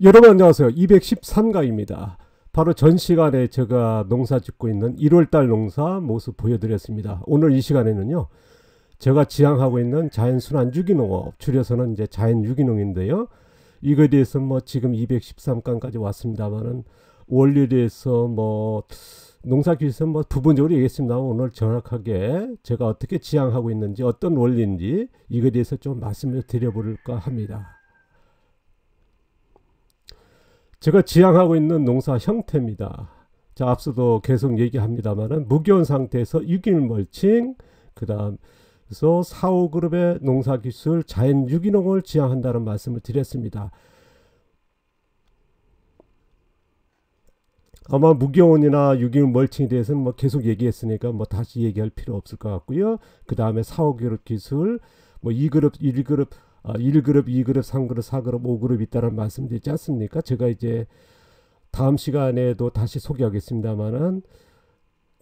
여러분 안녕하세요. 213강입니다. 바로 전 시간에 제가 농사 짓고 있는 1월달 농사 모습 보여드렸습니다. 오늘 이 시간에는요, 제가 지향하고 있는 자연순환 유기농업, 줄여서는 이제 자연유기농인데요. 이거에 대해서 뭐 지금 213강까지 왔습니다만은 원리에 대해서 뭐 농사기술에서 뭐 부분적으로 얘기했습니다. 오늘 정확하게 제가 어떻게 지향하고 있는지, 어떤 원리인지 이거에 대해서 좀 말씀을 드려볼까 합니다. 제가 지향하고 있는 농사 형태입니다. 자, 앞서도 계속 얘기합니다만은 무기온 상태에서 유기물 멀칭, 그 다음 그래서 4, 5그룹의 농사기술 자연유기농을 지향한다는 말씀을 드렸습니다. 아마 무기온이나 유기물 멀칭에 대해서는 뭐 계속 얘기했으니까 뭐 다시 얘기할 필요 없을 것 같고요. 그 다음에 4, 5그룹 기술, 뭐 2그룹, 1그룹, 1그룹, 2그룹, 3그룹, 4그룹, 5그룹 있다는 말씀 드리지 않습니까? 제가 이제 다음 시간에도 다시 소개하겠습니다만은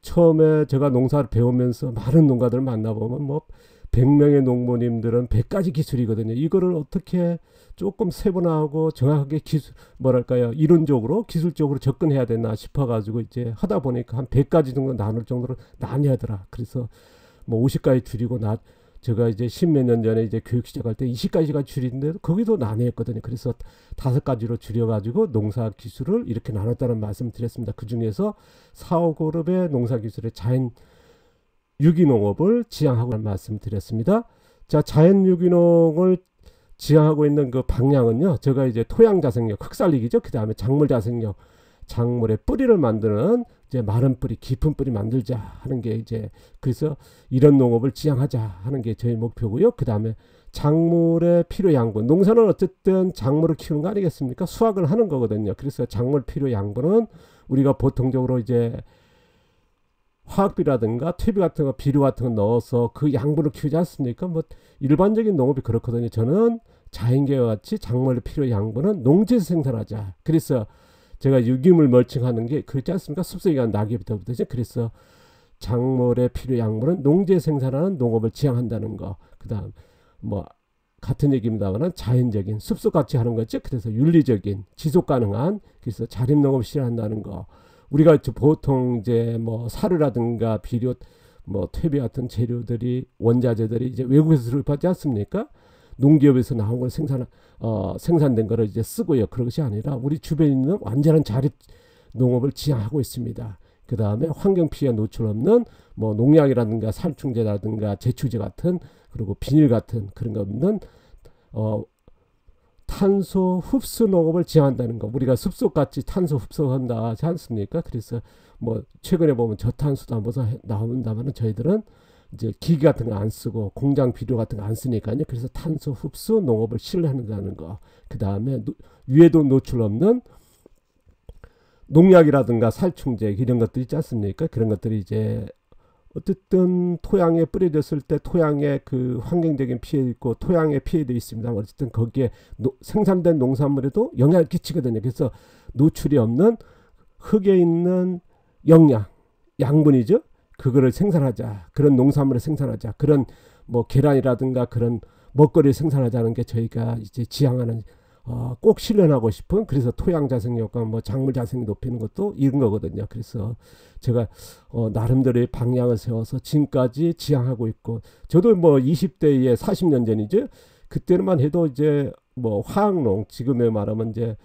처음에 제가 농사를 배우면서 많은 농가들을 만나보면 뭐 100명의 농부님들은 100가지 기술이거든요. 이거를 어떻게 조금 세분화하고 정확하게 기술, 뭐랄까요, 이론적으로 기술적으로 접근해야 되나 싶어가지고 이제 하다 보니까 한 100가지 정도 나눌 정도로 나뉘더라. 그래서 뭐 50가지 줄이고 제가 이제 10몇 년 전에 이제 교육 시작할 때 20가지가 줄인데도 거기도 나뉘었거든요. 그래서 5가지로 줄여가지고 농사 기술을 이렇게 나눴다는 말씀 드렸습니다. 그 중에서 4, 5그룹의 농사 기술의 자연 유기농업을 지향하고 말씀 드렸습니다. 자, 자연 유기농을 지향하고 있는 그 방향은요, 제가 이제 토양 자생력, 흙살리기죠. 그 다음에 작물 자생력, 작물의 뿌리를 만드는 이제 마른 뿌리, 깊은 뿌리 만들자 하는 게 이제, 그래서 이런 농업을 지향하자 하는 게 저희 목표고요. 그 다음에 작물의 필요 양분, 농사는 어쨌든 작물을 키우는 거 아니겠습니까? 수확을 하는 거거든요. 그래서 작물 필요 양분은 우리가 보통적으로 이제 화학비라든가 퇴비 같은 거, 비료 같은 거 넣어서 그 양분을 키우지 않습니까? 뭐 일반적인 농업이 그렇거든요. 저는 자연계와 같이 작물의 필요 양분은 농지에서 생산하자. 그래서 제가 유기물 멀칭하는 게 그렇지 않습니까? 숲속에 낙엽부터 그래서 작물의 필요 양분은 농지에 생산하는 농업을 지향한다는 거. 그 다음 뭐 같은 얘기입니다만 자연적인 숲속같이 하는 거죠. 그래서 윤리적인 지속 가능한, 그래서 자립농업을 실현한다는 거. 우리가 보통 이제 뭐 사료라든가 비료, 뭐 퇴비 같은 재료들이, 원자재들이 이제 외국에서 수입하지 않습니까? 농기업에서 나온 걸 생산된 거를 이제 쓰고요. 그런 것이 아니라 우리 주변에 있는 완전한 자립 농업을 지향하고 있습니다. 그 다음에 환경 피해 노출 없는 뭐 농약이라든가 살충제라든가 제초제 같은, 그리고 비닐 같은 그런 거 없는 탄소 흡수 농업을 지향한다는 거. 우리가 숲속같이 탄소 흡수한다 하지 않습니까? 그래서 뭐 최근에 보면 저탄소도 한번 나온다면 저희들은 이제 기계 같은 거 안 쓰고 공장 비료 같은 거 안 쓰니까요. 그래서 탄소 흡수 농업을 실현한다는 거. 그 다음에 위에도 노출 없는 농약이라든가 살충제 이런 것들 있지 않습니까? 그런 것들이 이제 어쨌든 토양에 뿌려졌을 때 토양에 그 환경적인 피해 있고 토양에 피해도 있습니다. 어쨌든 거기에 생산된 농산물에도 영향을 끼치거든요. 그래서 노출이 없는 흙에 있는 영양, 양분이죠. 그거를 생산하자. 그런 농산물을 생산하자. 그런 뭐 계란이라든가 그런 먹거리를 생산하자는 게 저희가 이제 지향하는, 꼭 실현하고 싶은, 그래서 토양 자생력과 뭐 작물 자생 높이는 것도 이런 거거든요. 그래서 제가 나름대로의 방향을 세워서 지금까지 지향하고 있고, 저도 뭐 20대에 40년 전이죠. 그때만 해도 이제 뭐 화학농, 지금에 말하면 이제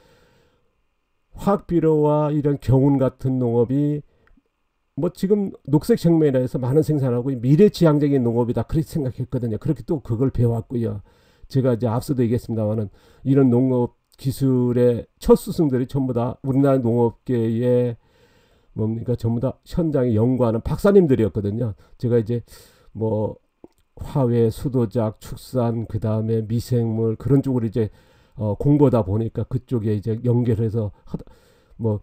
화학비료와 이런 경운 같은 농업이 뭐 지금 녹색혁명이라 해서 많은 생산하고 미래지향적인 농업이다 그렇게 생각했거든요. 그렇게 또 그걸 배워왔고요. 제가 이제 앞서도 얘기했습니다만은 이런 농업 기술의 첫 스승들이 전부 다 우리나라 농업계의 뭡니까, 전부 다 현장에 연구하는 박사님들이었거든요. 제가 이제 뭐 화훼, 수도작, 축산, 그 다음에 미생물 그런 쪽으로 이제 공부하다 보니까 그쪽에 이제 연결해서 뭐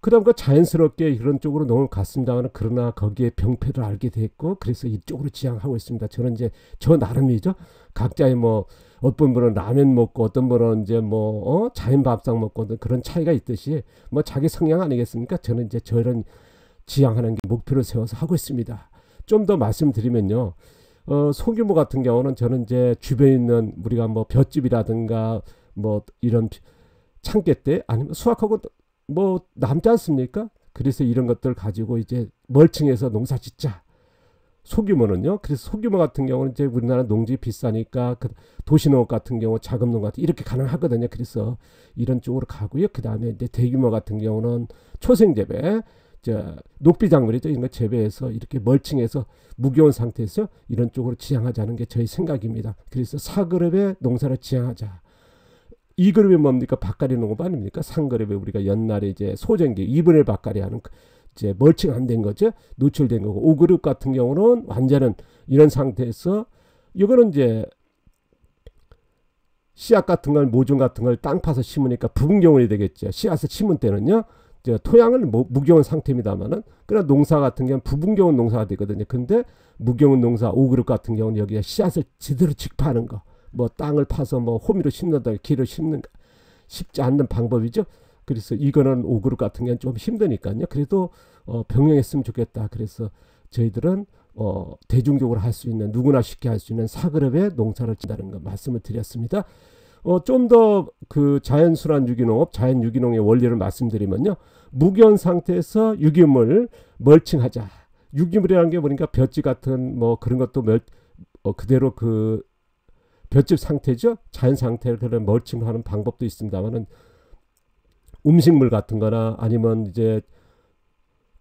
그다음 그 자연스럽게 그런 쪽으로 넘어갔습니다만, 그러나 거기에 병폐를 알게 됐고, 그래서 이쪽으로 지향하고 있습니다. 저는 이제 저 나름이죠. 각자의 뭐 어떤 분은 라면 먹고 어떤 분은 이제 뭐 자연 밥상 먹고 그런 차이가 있듯이 뭐 자기 성향 아니겠습니까? 저는 이제 저런 지향하는 게 목표를 세워서 하고 있습니다. 좀 더 말씀드리면요. 소규모 같은 경우는 저는 이제 주변에 있는 우리가 뭐 볏짚이라든가 뭐 이런 참깨 때 아니면 수확하고 뭐 남지 않습니까? 그래서 이런 것들 가지고 이제 멀칭해서 농사 짓자. 소규모는요. 그래서 소규모 같은 경우는 이제 우리나라 농지 비싸니까 그 도시농업 같은 경우 자금농 같은 이렇게 가능하거든요. 그래서 이런 쪽으로 가고요. 그 다음에 이제 대규모 같은 경우는 초생재배, 녹비작물이죠. 이런 거 재배해서 이렇게 멀칭해서 무거운 상태에서 이런 쪽으로 지향하자는 게 저희 생각입니다. 그래서 4그룹의 농사를 지향하자. 2그룹이 뭡니까? 밭갈이 농업 아닙니까? 3그룹에 우리가 옛날에 이제 소정기 2분의 1 밭갈이 하는 이제 멀칭 안 된 거죠. 노출된 거고 5그룹 같은 경우는 완전은 이런 상태에서 이거는 이제 씨앗 같은 걸 모종 같은 걸 땅 파서 심으니까 부분경운이 되겠죠. 씨앗을 심은 때는요. 이제 토양은 무경운 상태입니다만은 그러나 농사 같은 경우는 부분경운 농사가 되거든요. 근데 무경운 농사 5그룹 같은 경우는 여기에 씨앗을 제대로 직파하는 거. 뭐 땅을 파서 뭐 호미로 심는다, 기를 심는 쉽지 않는 방법이죠. 그래서 이거는 5그룹 같은 경우는 좀 힘드니까요. 그래도 병행했으면 좋겠다. 그래서 저희들은 대중적으로 할 수 있는 누구나 쉽게 할 수 있는 4그룹의 농사를 짓는다는 거 말씀을 드렸습니다. 좀 더 그 자연순환 유기농업, 자연 유기농의 원리를 말씀드리면요. 무기온 상태에서 유기물 멀칭하자. 유기물이라는 게 보니까 볏짚 같은 뭐 그런 것도 그대로 그 볏짚 상태죠. 자연 상태를 그런 멀칭하는 방법도 있습니다만은 음식물 같은 거나 아니면 이제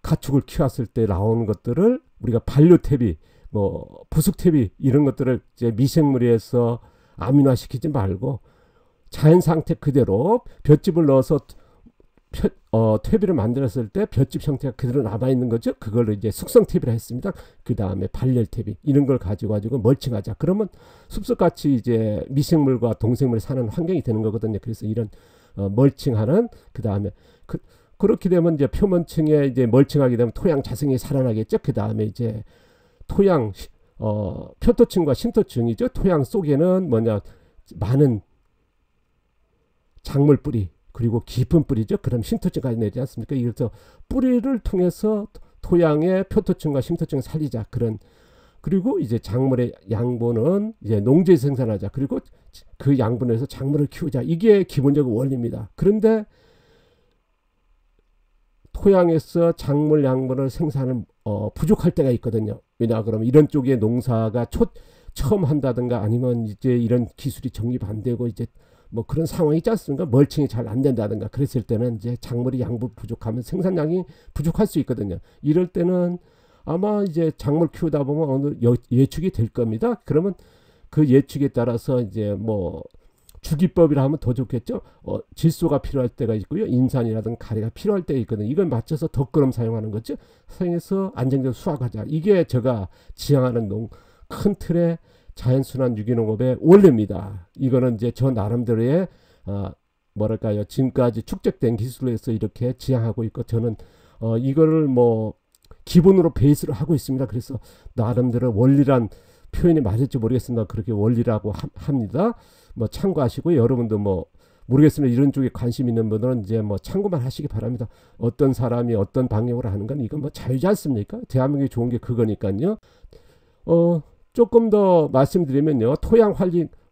가축을 키웠을 때 나오는 것들을 우리가 반려태비, 뭐 부숙태비 이런 것들을 이제 미생물에서 아민화시키지 말고 자연 상태 그대로 볏짚을 넣어서 퇴비를 만들었을 때 볏짚 형태가 그대로 남아있는 거죠. 그걸 이제 숙성태비라 했습니다. 그 다음에 발열태비 이런 걸 가지고 멀칭하자. 그러면 숲속같이 이제 미생물과 동생물이 사는 환경이 되는 거거든요. 그래서 이런 멀칭하는 그 다음에 그렇게 되면 이제 표면층에 이제 멀칭하게 되면 토양 자생이 살아나겠죠. 그 다음에 이제 토양 표토층과 심토층이죠. 토양 속에는 뭐냐 많은 작물 뿌리 그리고 깊은 뿌리죠. 그럼 심토층까지 내지 않습니까? 그래서 뿌리를 통해서 토양의 표토층과 심토층을 살리자. 그리고 이제 작물의 양분은 이제 농지에 생산하자. 그리고 그 양분에서 작물을 키우자. 이게 기본적인 원리입니다. 그런데 토양에서 작물 양분을 생산을 부족할 때가 있거든요. 왜냐 그러면 이런 쪽의 농사가 처음 한다든가 아니면 이제 이런 기술이 정립 안 되고 이제 뭐 그런 상황이 있지 않습니까? 멀칭이 잘 안 된다든가 그랬을 때는 이제 작물이 양분 부족하면 생산량이 부족할 수 있거든요. 이럴 때는 아마 이제 작물 키우다 보면 어느 예측이 될 겁니다. 그러면 그 예측에 따라서 이제 뭐 주기법이라 하면 더 좋겠죠. 질소가 필요할 때가 있고요. 인산이라든가 가래가 필요할 때가 있거든요. 이걸 맞춰서 덧걸음 사용하는 거죠. 사용해서 안정적으로 수확하자. 이게 제가 지향하는 큰 틀의 자연순환 유기농업의 원리입니다. 이거는 이제 저 나름대로의 뭐랄까요. 지금까지 축적된 기술로 해서 이렇게 지향하고 있고 저는 이거를 뭐 기본으로 베이스로 하고 있습니다. 그래서 나름대로 원리란 표현이 맞을지 모르겠습니다. 그렇게 원리라고 합니다. 뭐 참고하시고 여러분도 뭐 모르겠습니다. 이런 쪽에 관심 있는 분들은 이제 뭐 참고만 하시기 바랍니다. 어떤 사람이 어떤 방향으로 하는 건 이건 뭐 자유지 않습니까? 대한민국이 좋은 게 그거니까요. 조금 더 말씀드리면요. 토양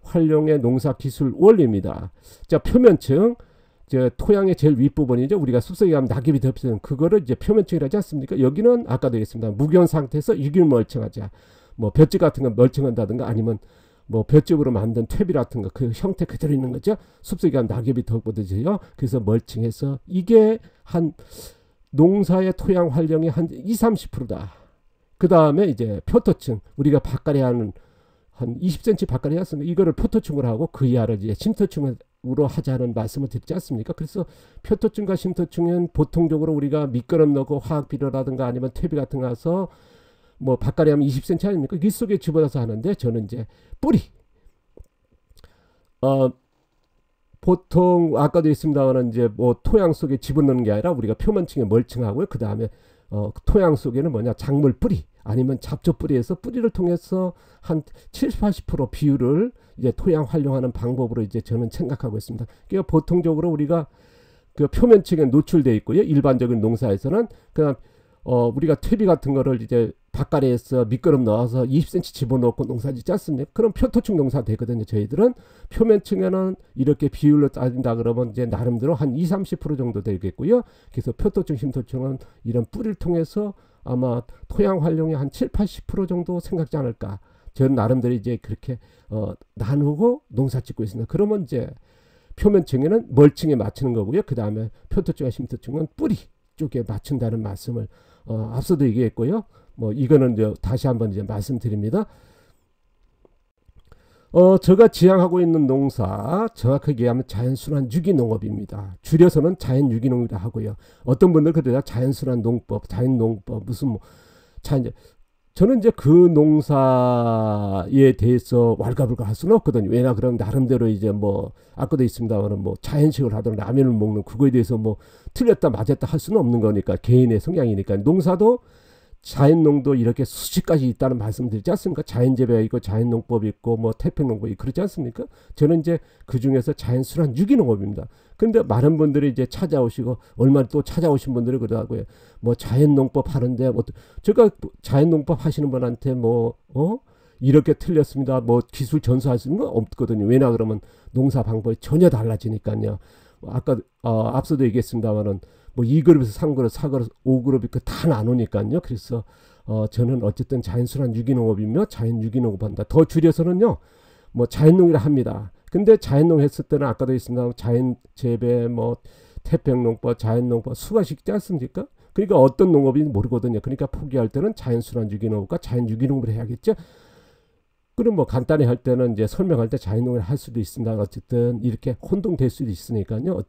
활용의 농사 기술 원리입니다. 자, 표면층. 토양의 제일 윗부분이죠. 우리가 숲속에 가면 낙엽이 덮이는 그거를 이제 표면층이라고 하지 않습니까? 여기는 아까도 얘기했습니다. 무기온 상태에서 유기물 멀칭하자. 뭐 볏짚 같은 거 멀칭한다든가 아니면 뭐 볏짚으로 만든 퇴비 같은 거 그 형태 그대로 있는 거죠. 숲속에 가면 낙엽이 덮거든요. 그래서 멀칭해서 이게 한 농사의 토양 활용이 한 20-30%다. 그 다음에 이제 표토층 우리가 밭갈이 하는 한 20cm 밭갈이 했습니다. 이거를 표토층으로 하고 그 이하를 이제 심토층으로 하자는 말씀을 드리지 않습니까? 그래서 표토층과 심토층은 보통적으로 우리가 미끄럼 넣고 화학 비료라든가 아니면 퇴비 같은 거 가서 뭐 밭갈이 하면 20cm 아닙니까? 이 속에 집어넣어서 하는데 저는 이제 뿌리 보통 아까도 있습니다만 이제 뭐 토양 속에 집어넣는 게 아니라 우리가 표면층에 멀칭하고요. 그 다음에 토양 속에는 뭐냐 작물 뿌리 아니면 잡초 뿌리에서 뿌리를 통해서 한 70-80% 비율을 이제 토양 활용하는 방법으로 이제 저는 생각하고 있습니다. 그러니까 보통적으로 우리가 그 표면층에 노출되어 있고요. 일반적인 농사에서는 그다음 우리가 퇴비 같은 거를 이제 바깥에서 미끄럼 넣어서 20cm 집어넣고 농사 짓지 않습니까? 그럼 표토충 농사 되거든요. 저희들은 표면층에는 이렇게 비율로 따진다 그러면 이제 나름대로 한 20-30% 정도 되겠고요. 그래서 표토충, 심토충은 이런 뿌리를 통해서 아마 토양 활용이 한 7-80% 정도 생각지 않을까. 저는 나름대로 이제 그렇게 나누고 농사 짓고 있습니다. 그러면 이제 표면층에는 멀층에 맞추는 거고요. 그 다음에 표토충과 심토충은 뿌리 쪽에 맞춘다는 말씀을 앞서도 얘기했고요. 뭐 이거는 이제 다시 한번 이제 말씀드립니다. 제가 지향하고 있는 농사 정확하게 얘기하면 자연순환 유기농업입니다. 줄여서는 자연유기농이라 하고요. 어떤 분들 그래요. 자연순환 농법, 자연농법 무슨 뭐 저는 이제 그 농사에 대해서 왈가불가 할 수는 없거든요. 왜냐 그럼 나름대로 이제 뭐 아까도 있습니다만은 뭐 자연식을 하든 라면을 먹는 그거에 대해서 뭐 틀렸다 맞았다 할 수는 없는 거니까 개인의 성향이니까 농사도 자연농도 이렇게 수십 가지 있다는 말씀드리지 않습니까? 자연재배가 있고 자연농법이 있고 뭐 태평농법이 그렇지 않습니까? 저는 이제 그 중에서 자연순환 유기농업입니다. 근데 많은 분들이 이제 찾아오시고 얼마 또 찾아오신 분들이 그러더라고요. 뭐 자연농법 하는데 뭐 제가 자연농법 하시는 분한테 뭐 이렇게 틀렸습니다. 뭐 기술 전수할 수 있는 건 없거든요. 왜냐 그러면 농사 방법이 전혀 달라지니까요. 아까 앞서도 얘기했습니다만은 뭐 2그룹에서 3그룹, 4그룹, 5그룹이 다 나누니까요. 그래서 저는 어쨌든 자연순환 유기농업이며 자연유기농업 한다. 더 줄여서는요. 뭐 자연농이라 합니다. 근데 자연농 했을 때는 아까도 있습니다. 자연재배, 뭐 태평농법, 자연농법 수가씩 있지 않습니까? 그러니까 어떤 농업인지 모르거든요. 그러니까 포기할 때는 자연순환 유기농업과 자연유기농업을 해야겠죠. 그럼 뭐 간단히 할 때는 이제 설명할 때 자연농을 할 수도 있습니다. 어쨌든 이렇게 혼동될 수도 있으니까요.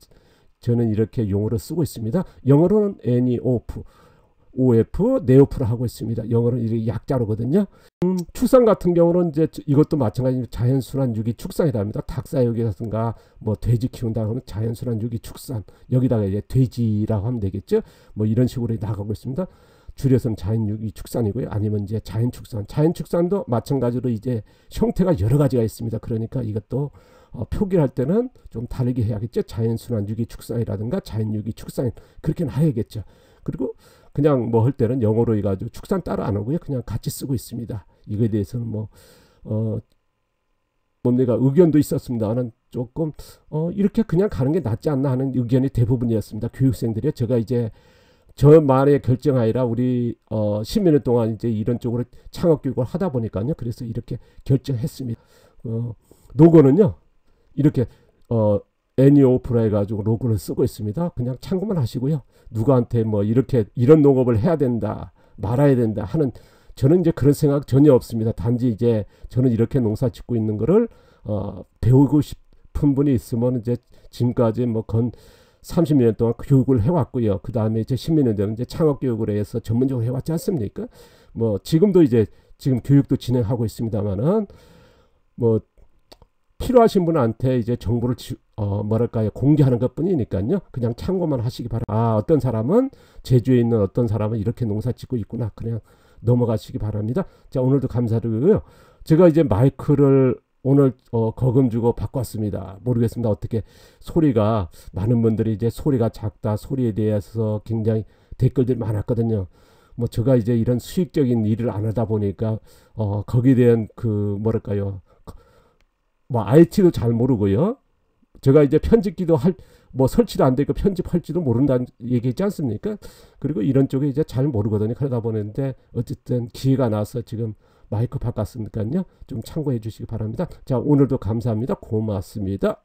저는 이렇게 용어를 쓰고 있습니다. 영어로는 NEOF, OF, 네오프를 하고 있습니다. 영어로는 이게 약자로거든요. 축산 같은 경우는 이제 이것도 마찬가지로 자연순환 유기 축산이라 합니다. 닭사육이라든가 뭐 돼지 키운다 하면 자연순환 유기 축산, 여기다가 이제 돼지라고 하면 되겠죠. 뭐 이런 식으로 나가고 있습니다. 줄여서는 자연유기 축산이고요. 아니면 이제 자연축산. 자연축산도 마찬가지로 이제 형태가 여러 가지가 있습니다. 그러니까 이것도 표기를 할 때는 좀 다르게 해야겠죠. 자연순환 유기 축산이라든가 자연유기 축산 그렇게는 해야겠죠. 그리고 그냥 뭐 할 때는 영어로 해가지고 축산 따로 안 하고요. 그냥 같이 쓰고 있습니다. 이거에 대해서는 뭐 내가 의견도 있었습니다는 조금 이렇게 그냥 가는 게 낫지 않나 하는 의견이 대부분이었습니다. 교육생들이 제가 이제 저만의 결정하이라 우리 10여 년 동안 이제 이런 쪽으로 창업 교육을 하다 보니까요. 그래서 이렇게 결정했습니다. 로고는요. 이렇게 애니오프라 해가지고 로고를 쓰고 있습니다. 그냥 참고만 하시고요. 누구한테 뭐 이렇게 이런 농업을 해야 된다 말아야 된다 하는 저는 이제 그런 생각 전혀 없습니다. 단지 이제 저는 이렇게 농사 짓고 있는 거를 배우고 싶은 분이 있으면 이제 지금까지 뭐 건 30년 동안 교육을 해왔고요. 그 다음에 이제 10몇 년 되면 이제 창업 교육을 해서 전문적으로 해왔지 않습니까? 뭐 지금도 이제 지금 교육도 진행하고 있습니다만은 뭐 필요하신 분한테 이제 정보를 뭐랄까요 공개하는 것뿐이니까요. 그냥 참고만 하시기 바랍니다. 어떤 사람은 제주에 있는 어떤 사람은 이렇게 농사 짓고 있구나. 그냥 넘어가시기 바랍니다. 자 오늘도 감사드리고요. 제가 이제 마이크를 오늘 거금 주고 바꿨습니다. 모르겠습니다. 어떻게 소리가 많은 분들이 이제 소리가 작다 소리에 대해서 굉장히 댓글들이 많았거든요. 뭐 제가 이제 이런 수익적인 일을 안 하다 보니까 거기에 대한 그 뭐랄까요 뭐 IT도 잘 모르고요. 제가 이제 편집기도 뭐 설치도 안 되고 편집할지도 모른다는 얘기했지 않습니까? 그리고 이런 쪽에 이제 잘 모르거든요. 그러다 보는데 어쨌든 기회가 나서 지금 마이크 바꿨으니까요. 좀 참고해 주시기 바랍니다. 자 오늘도 감사합니다. 고맙습니다.